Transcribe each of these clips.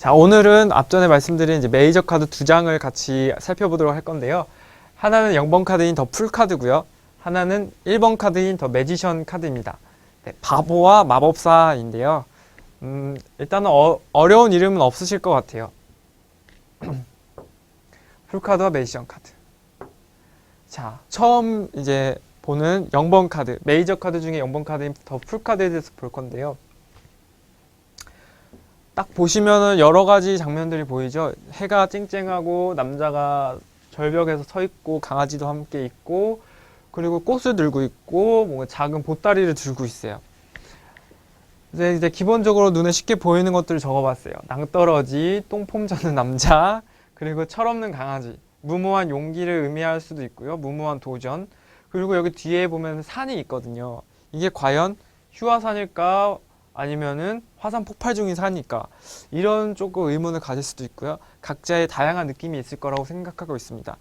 자, 오늘은 앞전에 말씀드린 이제 메이저 카드 두 장을 같이 살펴보도록 할 건데요. 하나는 0번 카드인 더 풀 카드고요. 하나는 1번 카드인 더 매지션 카드입니다. 네, 바보와 마법사인데요. 일단은 어려운 이름은 없으실 것 같아요. 풀 카드와 매지션 카드. 자, 처음 이제 보는 0번 카드, 메이저 카드 중에 0번 카드인 더 풀 카드에 대해서 볼 건데요. 딱 보시면은 여러 가지 장면들이 보이죠. 해가 쨍쨍하고 남자가 절벽에서 서 있고 강아지도 함께 있고 그리고 꽃을 들고 있고 뭔가 작은 보따리를 들고 있어요. 이제 기본적으로 눈에 쉽게 보이는 것들을 적어봤어요. 낭떠러지, 똥폼 자는 남자, 그리고 철없는 강아지, 무모한 용기를 의미할 수도 있고요. 무모한 도전, 그리고 여기 뒤에 보면 산이 있거든요. 이게 과연 휴화산일까 아니면은 화산 폭발 중인 산일까, 이런 조금 의문을 가질 수도 있고요. 각자의 다양한 느낌이 있을 거라고 생각하고 있습니다.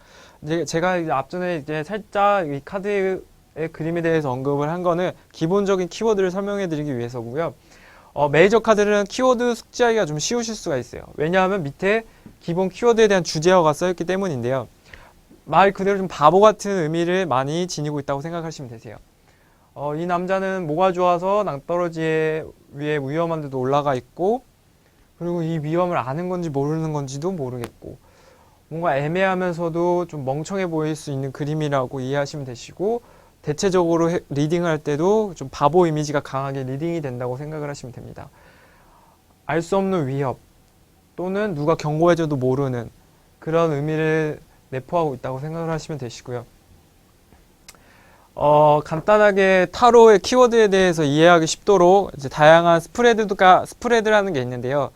제가 이제 앞전에 이제 살짝 이 카드의 그림에 대해서 언급을 한 거는 기본적인 키워드를 설명해 드리기 위해서고요. 메이저 카드는 키워드 숙지하기가 좀 쉬우실 수가 있어요. 왜냐하면 밑에 기본 키워드에 대한 주제어가 써있기 때문인데요. 말 그대로 좀 바보 같은 의미를 많이 지니고 있다고 생각하시면 되세요. 이 남자는 뭐가 좋아서 낭떠러지 위에 위험한 데도 올라가 있고, 그리고 이 위험을 아는 건지 모르는 건지도 모르겠고, 뭔가 애매하면서도 좀 멍청해 보일 수 있는 그림이라고 이해하시면 되시고, 대체적으로 리딩을 할 때도 좀 바보 이미지가 강하게 리딩이 된다고 생각을 하시면 됩니다. 알 수 없는 위협 또는 누가 경고해줘도 모르는 그런 의미를 내포하고 있다고 생각을 하시면 되시고요. 간단하게 타로의 키워드에 대해서 이해하기 쉽도록 이제 다양한 스프레드라는 게 있는데요.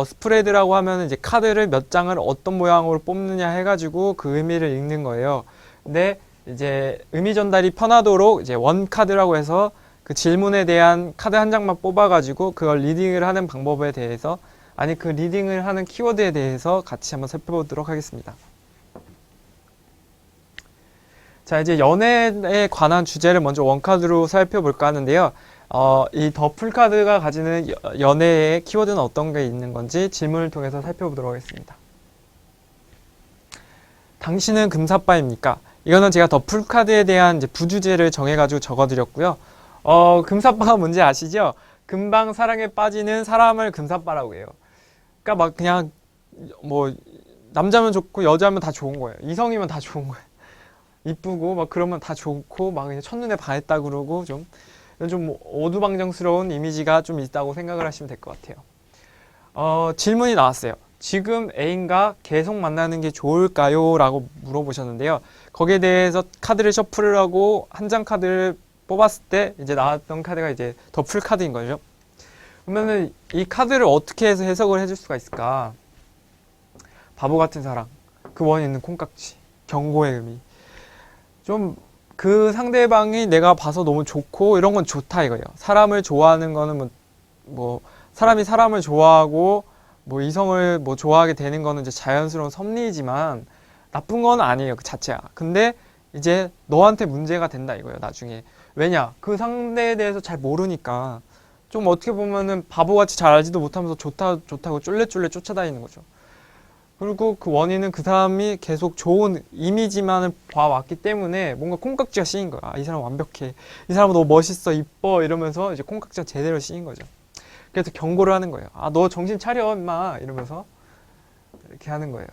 스프레드라고 하면 이제 카드를 몇 장을 어떤 모양으로 뽑느냐 해가지고 그 의미를 읽는 거예요. 근데 이제 의미 전달이 편하도록 이제 원 카드라고 해서 그 질문에 대한 카드 한 장만 뽑아가지고 그걸 리딩을 하는 방법에 대해서, 아니 그 리딩을 하는 키워드에 대해서 같이 한번 살펴보도록 하겠습니다. 자, 이제 연애에 관한 주제를 먼저 원카드로 살펴볼까 하는데요. 이 더 풀카드가 가지는 연애의 키워드는 어떤 게 있는 건지 질문을 통해서 살펴보도록 하겠습니다. 당신은 금사빠입니까? 이거는 제가 더 풀카드에 대한 이제 부주제를 정해가지고 적어드렸고요. 금사빠가 뭔지 아시죠? 금방 사랑에 빠지는 사람을 금사빠라고 해요. 그러니까 막 그냥 뭐 남자면 좋고 여자면 다 좋은 거예요. 이성이면 다 좋은 거예요. 이쁘고 막 그러면 다 좋고 막 그냥 첫눈에 반했다 그러고 좀 어두방정스러운 이미지가 좀 있다고 생각을 하시면 될 것 같아요. 질문이 나왔어요. 지금 애인과 계속 만나는 게 좋을까요? 라고 물어보셨는데요. 거기에 대해서 카드를 셔플을 하고 한 장 카드를 뽑았을 때 이제 나왔던 카드가 이제 더 풀 카드인 거죠. 그러면은 이 카드를 어떻게 해서 해석을 해줄 수가 있을까? 바보 같은 사랑, 그 원에 있는 콩깍지, 경고의 의미. 좀 그 상대방이 내가 봐서 너무 좋고 이런 건 좋다 이거예요. 사람을 좋아하는 거는 뭐 사람이 사람을 좋아하고 뭐 이성을 뭐 좋아하게 되는 거는 이제 자연스러운 섭리이지만 나쁜 건 아니에요, 그 자체야. 근데 이제 너한테 문제가 된다 이거예요, 나중에. 왜냐? 그 상대에 대해서 잘 모르니까 좀 어떻게 보면은 바보같이 잘 알지도 못하면서 좋다고 쫄래쫄래 쫓아다니는 거죠. 그리고 그 원인은 그 사람이 계속 좋은 이미지만을 봐왔기 때문에 뭔가 콩깍지가 씌인 거야. 이 사람 완벽해. 이 사람 너무 멋있어, 이뻐 이러면서 이제 콩깍지가 제대로 씌인 거죠. 그래서 경고를 하는 거예요. 너 정신 차려 임마 이러면서 이렇게 하는 거예요.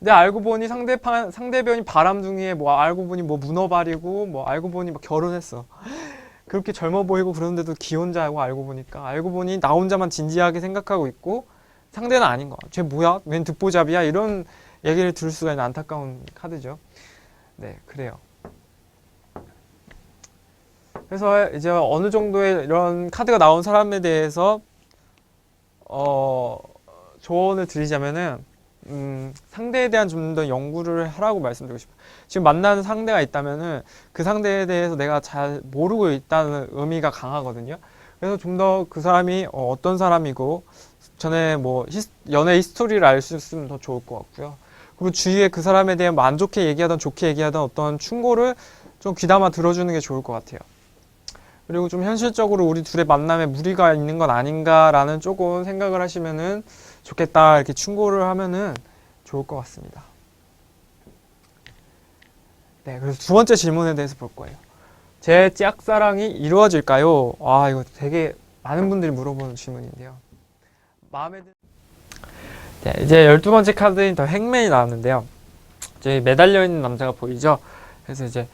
근데 알고 보니 상대편이 바람둥이에 뭐 알고 보니 뭐 문어발이고 뭐 알고 보니 뭐 결혼했어. 그렇게 젊어 보이고 그런데도 기혼자고 알고 보니 나 혼자만 진지하게 생각하고 있고 상대는 아닌 거야. 쟤 뭐야? 웬 듣보잡이야? 이런 얘기를 들을 수가 있는 안타까운 카드죠. 네, 그래요. 그래서 이제 어느 정도의 이런 카드가 나온 사람에 대해서 조언을 드리자면은 상대에 대한 좀 더 연구를 하라고 말씀드리고 싶어요. 지금 만나는 상대가 있다면은 그 상대에 대해서 내가 잘 모르고 있다는 의미가 강하거든요. 그래서 좀 더 그 사람이 어떤 사람이고 전에 뭐 연애 히스토리를 알 수 있으면 더 좋을 것 같고요. 그리고 주위에 그 사람에 대한 뭐 안 좋게 얘기하던 좋게 얘기하던 어떤 충고를 좀 귀담아 들어주는 게 좋을 것 같아요. 그리고 좀 현실적으로 우리 둘의 만남에 무리가 있는 건 아닌가라는 조금 생각을 하시면은 좋겠다 이렇게 충고를 하면은 좋을 것 같습니다. 네, 그래서 두 번째 질문에 대해서 볼 거예요. 제 짝사랑이 이루어질까요? 아, 이거 되게 많은 분들이 물어보는 질문인데요. 마음에 드는... 네, 이제 12번째 카드인 더 행맨이 나왔는데요. 저희 매달려 있는 남자가 보이죠? 그래서 이제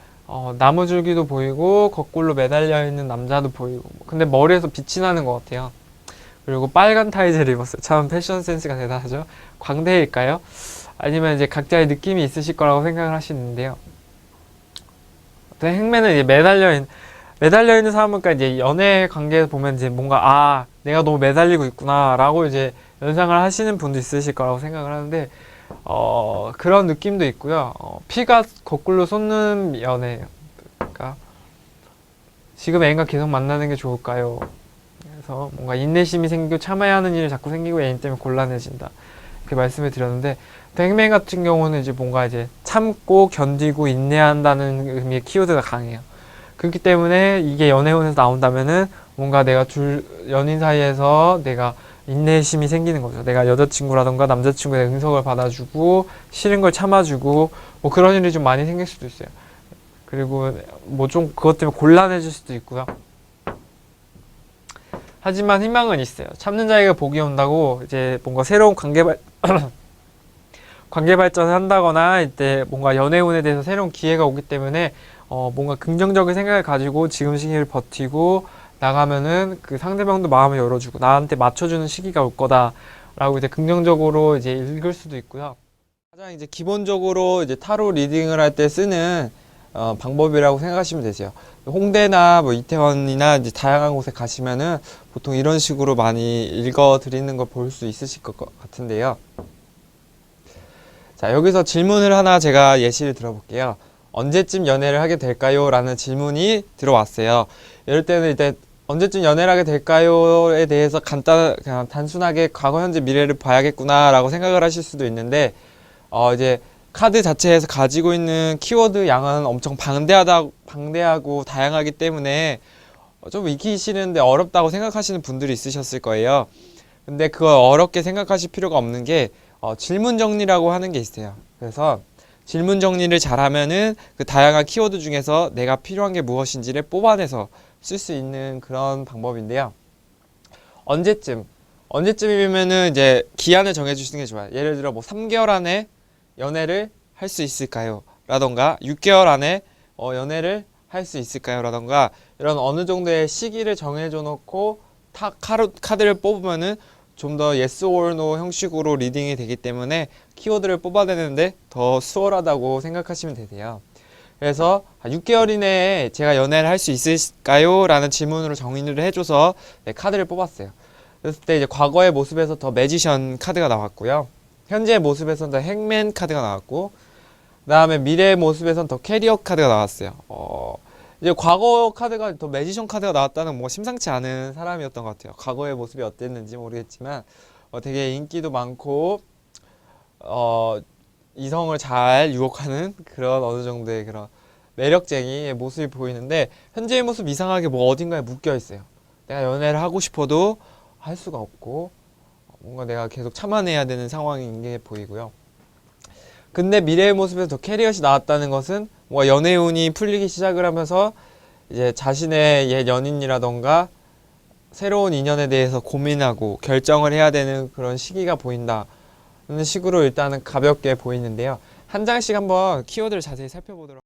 나무줄기도 보이고 거꾸로 매달려 있는 남자도 보이고, 근데 머리에서 빛이 나는 것 같아요. 그리고 빨간 타이즈를 입었어요. 참 패션 센스가 대단하죠. 광대일까요? 아니면 이제 각자의 느낌이 있으실 거라고 생각을 하시는데요. 행맨은 이제 매달려 있는 사람은 이제 연애 관계에서 보면 이제 뭔가 내가 너무 매달리고 있구나라고 이제 연상을 하시는 분도 있으실 거라고 생각을 하는데, 그런 느낌도 있고요. 피가 거꾸로 솟는 연애예요. 그러니까 지금 애인과 계속 만나는 게 좋을까요? 그래서 뭔가 인내심이 생기고 참아야 하는 일이 자꾸 생기고 애인 때문에 곤란해진다, 이렇게 말씀을 드렸는데, 행맨 같은 경우는 이제 뭔가 이제 참고 견디고 인내한다는 의미의 키워드가 강해요. 그렇기 때문에 이게 연애운에서 나온다면은 뭔가 내가 연인 사이에서 내가 인내심이 생기는 거죠. 내가 여자친구라던가 남자친구의 응석을 받아주고 싫은 걸 참아주고 뭐 그런 일이 좀 많이 생길 수도 있어요. 그리고 뭐 좀 그것 때문에 곤란해질 수도 있고요. 하지만 희망은 있어요. 참는 자에게 복이 온다고, 이제 뭔가 새로운 관계 발전을 한다거나 이때 뭔가 연애운에 대해서 새로운 기회가 오기 때문에 뭔가 긍정적인 생각을 가지고 지금 시기를 버티고 나가면은 그 상대방도 마음을 열어주고 나한테 맞춰주는 시기가 올 거다라고 이제 긍정적으로 이제 읽을 수도 있고요. 가장 이제 기본적으로 이제 타로 리딩을 할 때 쓰는 방법이라고 생각하시면 되세요. 홍대나 뭐 이태원이나 이제 다양한 곳에 가시면은 보통 이런 식으로 많이 읽어 드리는 걸 볼 수 있으실 것 같은데요. 자, 여기서 질문을 하나 제가 예시를 들어볼게요. 언제쯤 연애를 하게 될까요? 라는 질문이 들어왔어요. 이럴 때는 일단 언제쯤 연애를 하게 될까요?에 대해서 그냥 단순하게 과거, 현재, 미래를 봐야겠구나 라고 생각을 하실 수도 있는데, 이제 카드 자체에서 가지고 있는 키워드 양은 엄청 방대하고 다양하기 때문에 좀 익히기 싫은데 어렵다고 생각하시는 분들이 있으셨을 거예요. 근데 그걸 어렵게 생각하실 필요가 없는 게 질문 정리라고 하는 게 있어요. 그래서 질문 정리를 잘하면은 그 다양한 키워드 중에서 내가 필요한 게 무엇인지를 뽑아내서 쓸 수 있는 그런 방법인데요. 언제쯤이면은 이제 기한을 정해주시는 게 좋아요. 예를 들어 뭐 3개월 안에 연애를 할 수 있을까요? 라던가 6개월 안에 연애를 할 수 있을까요? 라던가 이런 어느 정도의 시기를 정해줘 놓고 카드를 뽑으면은 좀 더 yes or no 형식으로 리딩이 되기 때문에 키워드를 뽑아내는데 더 수월하다고 생각하시면 되세요. 그래서 6개월 이내에 제가 연애를 할 수 있을까요? 라는 질문으로 정의를 해줘서 카드를 뽑았어요. 그랬을 때 이제 과거의 모습에서 더 매지션 카드가 나왔고요. 현재의 모습에서는 더 행맨 카드가 나왔고, 그 다음에 미래의 모습에서는 더 캐리어 카드가 나왔어요. 이제 과거 카드가 더 매지션 카드가 나왔다는 뭐 심상치 않은 사람이었던 것 같아요. 과거의 모습이 어땠는지 모르겠지만 되게 인기도 많고 이성을 잘 유혹하는 그런 어느 정도의 그런 매력쟁이의 모습이 보이는데, 현재의 모습 이상하게 뭐 어딘가에 묶여 있어요. 내가 연애를 하고 싶어도 할 수가 없고 뭔가 내가 계속 참아내야 되는 상황인 게 보이고요. 근데 미래의 모습에서 더 캐리엇이 나왔다는 것은 뭐 연애운이 풀리기 시작을 하면서 이제 자신의 옛 연인이라던가 새로운 인연에 대해서 고민하고 결정을 해야 되는 그런 시기가 보인다는 식으로 일단은 가볍게 보이는데요. 한 장씩 한번 키워드를 자세히 살펴보도록